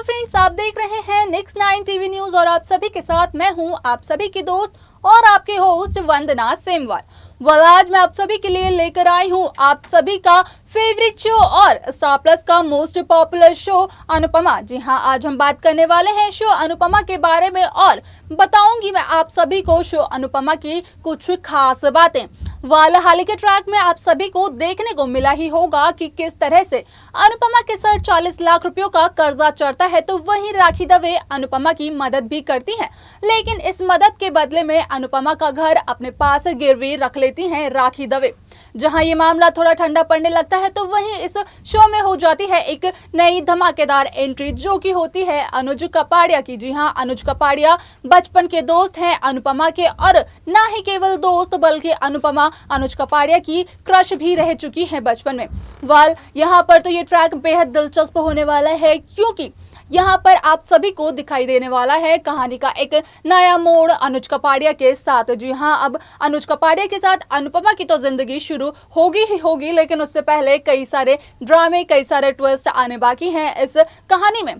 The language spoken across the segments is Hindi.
फ्रेंड्स, आप देख रहे हैं नेक्स्ट 9 टीवी न्यूज और आप सभी के साथ मैं हूं आप सभी की दोस्त और आपके होस्ट वंदना सेमवाल। आज मैं आप सभी के लिए लेकर आई हूं आप सभी का फेवरेट शो और स्टार प्लस का मोस्ट पॉपुलर शो अनुपमा। जी हां, आज हम बात करने वाले हैं शो अनुपमा के बारे में और बताऊंगी मैं आप सभी को शो अनुपमा की कुछ खास बातें। हाल के ट्रैक में आप सभी को देखने को मिला ही होगा कि किस तरह से अनुपमा के सर 40 लाख रुपयों का कर्जा चढ़ता है, तो वहीं राखी दवे अनुपमा की मदद भी करती हैं। लेकिन इस मदद के बदले में अनुपमा का घर अपने पास गिरवी रख लेती हैं राखी दवे। जहां ये मामला थोड़ा ठंडा पड़ने लगता है, तो वहीं इस शो में हो जाती है एक नई धमाकेदार एंट्री, जो कि होती है अनुज कपाड़िया की। जी हां, अनुज कपाड़िया बचपन के दोस्त हैं अनुपमा के, और ना ही केवल दोस्त बल्कि अनुपमा अनुज कपाड़िया की क्रश भी रह चुकी है बचपन में। यहाँ पर तो ये ट्रैक बेहद दिलचस्प होने वाला है, क्योंकि यहाँ पर आप सभी को दिखाई देने वाला है कहानी का एक नया मोड़ अनुज कपाड़िया के साथ। जी हाँ, अब अनुज कपाड़िया के साथ अनुपमा की तो जिंदगी शुरू होगी ही होगी, लेकिन उससे पहले कई सारे ड्रामे, कई सारे ट्विस्ट आने बाकी हैं इस कहानी में।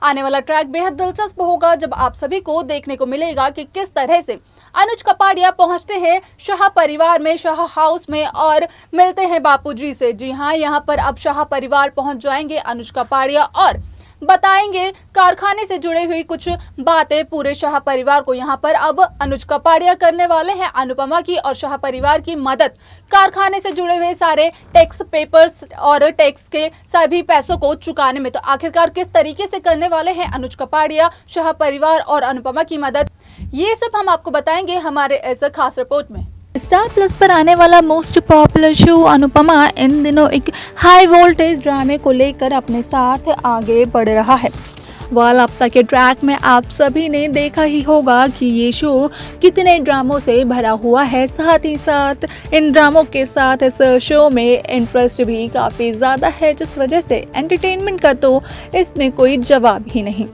आने वाला ट्रैक बेहद दिलचस्प होगा, जब आप सभी को देखने को मिलेगा कि किस तरह से अनुज कपाड़िया पहुंचते हैं शाह परिवार में, शाह हाउस में, और मिलते हैं बापूजी से। जी हाँ, यहाँ पर अब शाह परिवार पहुंच जाएंगे अनुज कपाड़िया और बताएंगे कारखाने से जुड़े हुई कुछ बातें पूरे शाह परिवार को। यहाँ पर अब अनुज कपाड़िया करने वाले हैं अनुपमा की और शाह परिवार की मदद, कारखाने से जुड़े हुए सारे टैक्स पेपर्स और टैक्स के सभी पैसों को चुकाने में। तो आखिरकार किस तरीके से करने वाले हैं अनुज कपाड़िया शाह परिवार और अनुपमा की मदद, ये सब हम आपको बताएंगे हमारे इस खास रिपोर्ट में। स्टार प्लस पर आने वाला मोस्ट पॉपुलर शो अनुपमा इन दिनों एक हाई वोल्टेज ड्रामे को लेकर अपने साथ आगे बढ़ रहा है। अब तक के ट्रैक में आप सभी ने देखा ही होगा कि ये शो कितने ड्रामों से भरा हुआ है। साथ ही साथ इन ड्रामों के साथ इस शो में इंटरेस्ट भी काफ़ी ज़्यादा है, जिस वजह से एंटरटेनमेंट का तो इसमें कोई जवाब ही नहीं।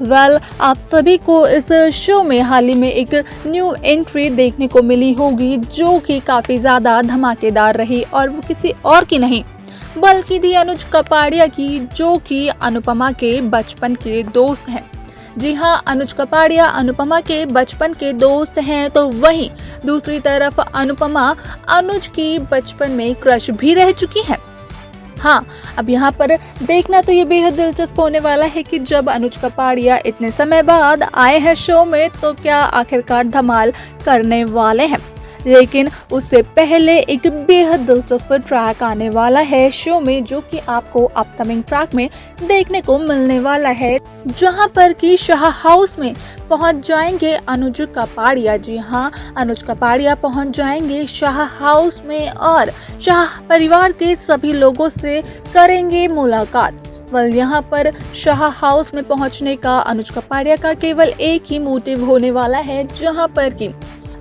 आप सभी को इस शो में हाल ही में एक न्यू एंट्री देखने को मिली होगी, जो कि काफ़ी ज़्यादा धमाकेदार रही, और वो किसी और की नहीं बल्कि थी अनुज कपाड़िया की, जो कि अनुपमा के बचपन के दोस्त हैं। जी हाँ, अनुज कपाड़िया अनुपमा के बचपन के दोस्त हैं, तो वहीं दूसरी तरफ अनुपमा अनुज की बचपन में क्रश भी रह चुकी है। हाँ, अब यहाँ पर देखना तो ये बेहद दिलचस्प होने वाला है कि जब अनुज कपाड़िया इतने समय बाद आए हैं शो में, तो क्या आखिरकार धमाल करने वाले हैं। लेकिन उससे पहले एक बेहद दिलचस्प ट्रैक आने वाला है शो में, जो कि आपको अपकमिंग ट्रैक में देखने को मिलने वाला है, जहां पर कि शाह हाउस में पहुंच जाएंगे अनुज कपाड़िया। जी हाँ, अनुज कपाड़िया पहुंच जाएंगे शाह हाउस में और शाह परिवार के सभी लोगों से करेंगे मुलाकात। यहाँ पर शाह हाउस में पहुंचने का अनुज कपाड़िया का केवल एक ही मोटिव होने वाला है, जहां पर कि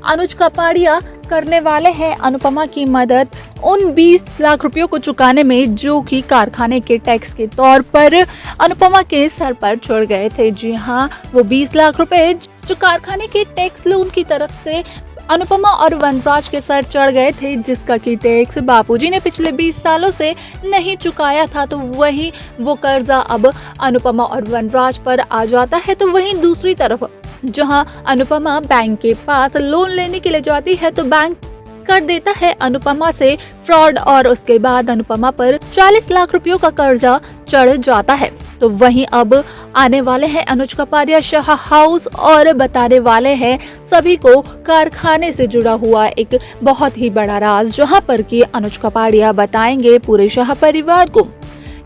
अनुज कपाड़िया करने वाले हैं अनुपमा की मदद उन 20 लाख रुपयों को चुकाने में, जो कि कारखाने के टैक्स के तौर पर अनुपमा के सर पर चढ़ गए थे। जी हाँ, वो 20 लाख रुपए जो कारखाने के टैक्स लोन की तरफ से अनुपमा और वनराज के सर चढ़ गए थे, जिसका की टैक्स बापूजी ने पिछले 20 सालों से नहीं चुकाया था, तो वही वो कर्जा अब अनुपमा और वनराज पर आ जाता है। तो वहीं दूसरी तरफ जहां अनुपमा बैंक के पास लोन लेने के लिए जाती है, तो बैंक कर देता है अनुपमा से फ्रॉड, और उसके बाद अनुपमा पर 40 लाख रुपयों का कर्जा चढ़ जाता है। तो वहीं अब आने वाले हैं अनुज कपाड़िया शाह हाउस और बताने वाले हैं सभी को कारखाने से जुड़ा हुआ एक बहुत ही बड़ा राज, जहां पर कि अनुज कपाड़िया बताएंगे पूरे शाह परिवार को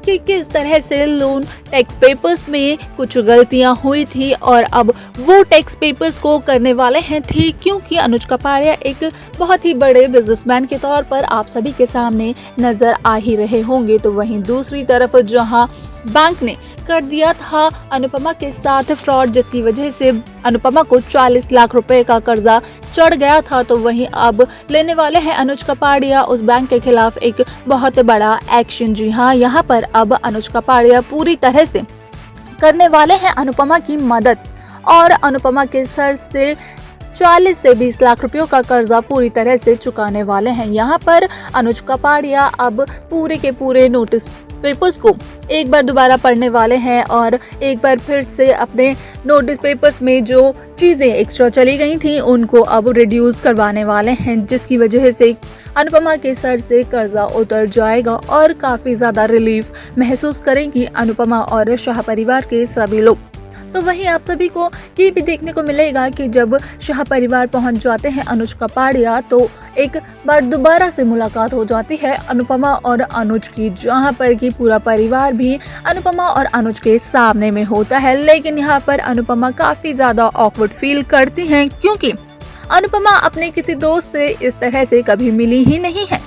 कि किस तरह से लोन टैक्स पेपर्स में कुछ गलतियां हुई थी, और अब वो टैक्स पेपर्स को करने वाले हैं ठीक, क्योंकि अनुज कपाड़िया एक बहुत ही बड़े बिजनेसमैन के तौर पर आप सभी के सामने नजर आ ही रहे होंगे। तो वहीं दूसरी तरफ जहां बैंक ने कर दिया था अनुपमा के साथ फ्रॉड, जिसकी वजह से अनुपमा को 40 लाख रुपए का कर्जा चढ़ गया था, तो वहीं अब लेने वाले हैं अनुज कपाड़िया उस बैंक के खिलाफ एक बहुत बड़ा एक्शन। जी हाँ, यहाँ पर अब अनुज कपाड़िया पूरी तरह से करने वाले हैं अनुपमा की मदद और अनुपमा के सर से 40 से 20 लाख रुपयों का कर्जा पूरी तरह से चुकाने वाले हैं। यहाँ पर अनुज कपाड़िया अब पूरे के पूरे नोटिस पेपर्स को एक बार दोबारा पढ़ने वाले हैं और एक बार फिर से अपने नोटिस पेपर्स में जो चीज़ें एक्स्ट्रा चली गई थी उनको अब रिड्यूस करवाने वाले हैं, जिसकी वजह से अनुपमा के सर से कर्जा उतर जाएगा और काफ़ी ज़्यादा रिलीफ महसूस करेंगी अनुपमा और शाह परिवार के सभी लोग। तो वहीं आप सभी को ये भी देखने को मिलेगा कि जब शाह परिवार पहुंच जाते हैं अनुज कपाड़िया, तो एक बार दोबारा से मुलाकात हो जाती है अनुपमा और अनुज की, जहां पर कि पूरा परिवार भी अनुपमा और अनुज के सामने में होता है। लेकिन यहां पर अनुपमा काफ़ी ज़्यादा ऑकवर्ड फील करती हैं, क्योंकि अनुपमा अपने किसी दोस्त से इस तरह से कभी मिली ही नहीं है।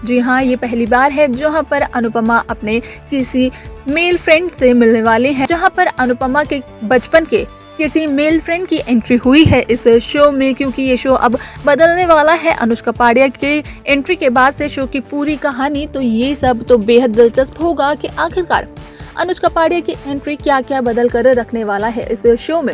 जी हाँ, ये पहली बार है जहाँ पर अनुपमा अपने किसी मेल फ्रेंड से मिलने वाली है, जहाँ पर अनुपमा के बचपन के किसी मेल फ्रेंड की एंट्री हुई है इस शो में, क्योंकि ये शो अब बदलने वाला है अनुज कपाड़िया के एंट्री के बाद से शो की पूरी कहानी। तो ये सब तो बेहद दिलचस्प होगा कि आखिरकार अनुज कपाड़िया की एंट्री क्या क्या बदल कर रखने वाला है इस शो में।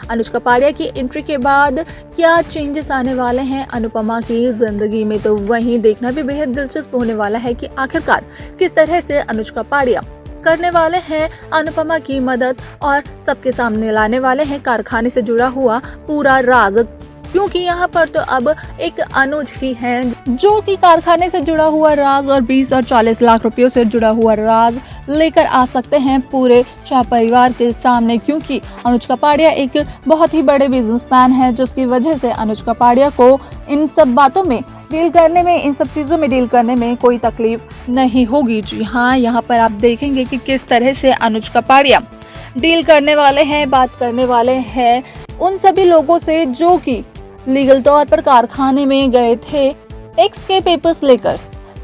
अनुज कपाड़िया की एंट्री के बाद क्या चेंजेस आने वाले हैं अनुपमा की जिंदगी में, तो वहीं देखना भी बेहद दिलचस्प होने वाला है कि आखिरकार किस तरह से अनुज कपाड़िया करने वाले हैं अनुपमा की मदद और सबके सामने लाने वाले हैं कारखाने से जुड़ा हुआ पूरा राज, क्योंकि यहाँ पर तो अब एक अनुज ही हैं जो कि कारखाने से जुड़ा हुआ राज और 20 और 40 लाख रुपयों से जुड़ा हुआ राज लेकर आ सकते हैं पूरे शाह परिवार के सामने, क्योंकि अनुज कपाड़िया एक बहुत ही बड़े बिजनेसमैन है, जिसकी वजह से अनुज कपाड़िया को इन सब बातों में डील करने में, इन सब चीज़ों में डील करने में कोई तकलीफ नहीं होगी। जी हाँ, यहाँ पर आप देखेंगे कि किस तरह से अनुज कपाड़िया डील करने वाले हैं, बात करने वाले हैं उन सभी लोगों से जो कि लीगल तौर पर कारखाने में गए थे एक्स के पेपर्स लेकर।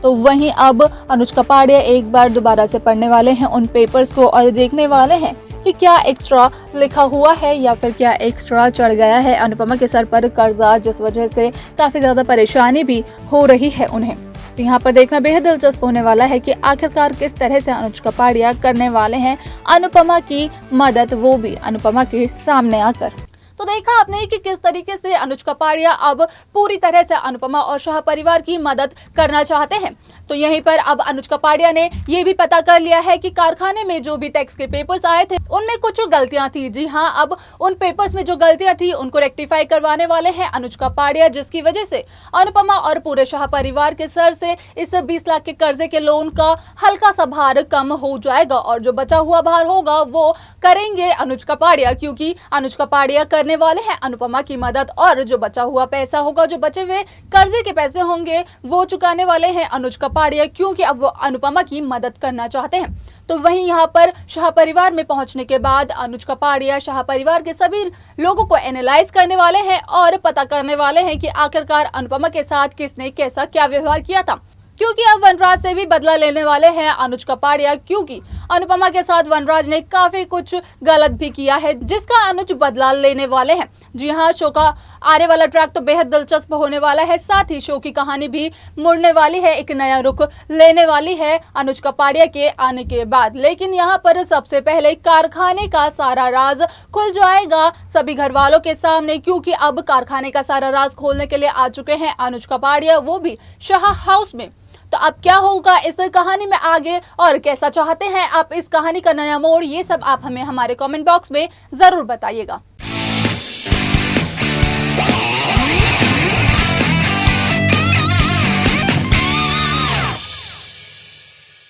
तो वहीं अब अनुज कपाड़िया एक बार दोबारा से पढ़ने वाले हैं उन पेपर्स को और देखने वाले हैं कि क्या एक्स्ट्रा लिखा हुआ है या फिर क्या एक्स्ट्रा चढ़ गया है अनुपमा के सर पर कर्जा, जिस वजह से काफ़ी ज़्यादा परेशानी भी हो रही है उन्हें। तो यहाँ पर देखना बेहद दिलचस्प होने वाला है कि आखिरकार किस तरह से अनुज कपाड़िया करने वाले हैं अनुपमा की मदद, वो भी अनुपमा के सामने आकर। तो देखा आपने कि किस तरीके से अनुज कपाड़िया अब पूरी तरह से अनुपमा और शाह परिवार की मदद करना चाहते हैं। तो यहीं पर अब अनुज कपाड़िया ने ये भी पता कर लिया है कि कारखाने में जो भी टैक्स के पेपर्स आए थे उनमें कुछ गलतियां थी। जी हाँ, अब उन पेपर्स में जो गलतियां थी उनको रेक्टिफाई करवाने वाले हैं अनुज कपाड़िया, जिसकी वजह से अनुपमा और पूरे शाह परिवार के सर से इस 20 लाख के कर्जे के लोन का हल्का सा भार कम हो जाएगा और जो बचा हुआ भार होगा वो करेंगे अनुज कपाड़िया, क्योंकि अनुज कपाड़िया करने वाले हैं अनुपमा की मदद और जो बचा हुआ पैसा होगा, जो बचे हुए कर्जे के पैसे होंगे वो चुकाने वाले हैं अनुज कपाड़िया, क्योंकि अब वो अनुपमा की मदद करना चाहते हैं। तो वहीं यहाँ पर शाह परिवार में पहुंचने के बाद अनुज कपाड़िया शाह परिवार के सभी लोगों को एनालाइज करने वाले हैं और पता करने वाले हैं कि आखिरकार अनुपमा के साथ किसने कैसा क्या व्यवहार किया था, क्योंकि अब वनराज से भी बदला लेने वाले हैं अनुज कपाड़िया, क्योंकि अनुपमा के साथ वनराज ने काफी कुछ गलत भी किया है जिसका अनुज बदला लेने वाले हैं। जी हाँ, शो का आने वाला ट्रैक तो बेहद दिलचस्प होने वाला है, साथ ही शो की कहानी भी मुड़ने वाली है, एक नया रुख लेने वाली है अनुज कपाड़िया के आने के बाद। लेकिन यहाँ पर सबसे पहले कारखाने का सारा राज खुल जाएगा सभी घर वालों के सामने, क्योंकि अब कारखाने का सारा राज खोलने के लिए आ चुके हैं अनुज कपाड़िया, वो भी शाह हाउस में। तो अब क्या होगा इस कहानी में आगे और कैसा चाहते हैं आप इस कहानी का नया मोड़, ये सब आप हमें हमारे कमेंट बॉक्स में जरूर बताइएगा।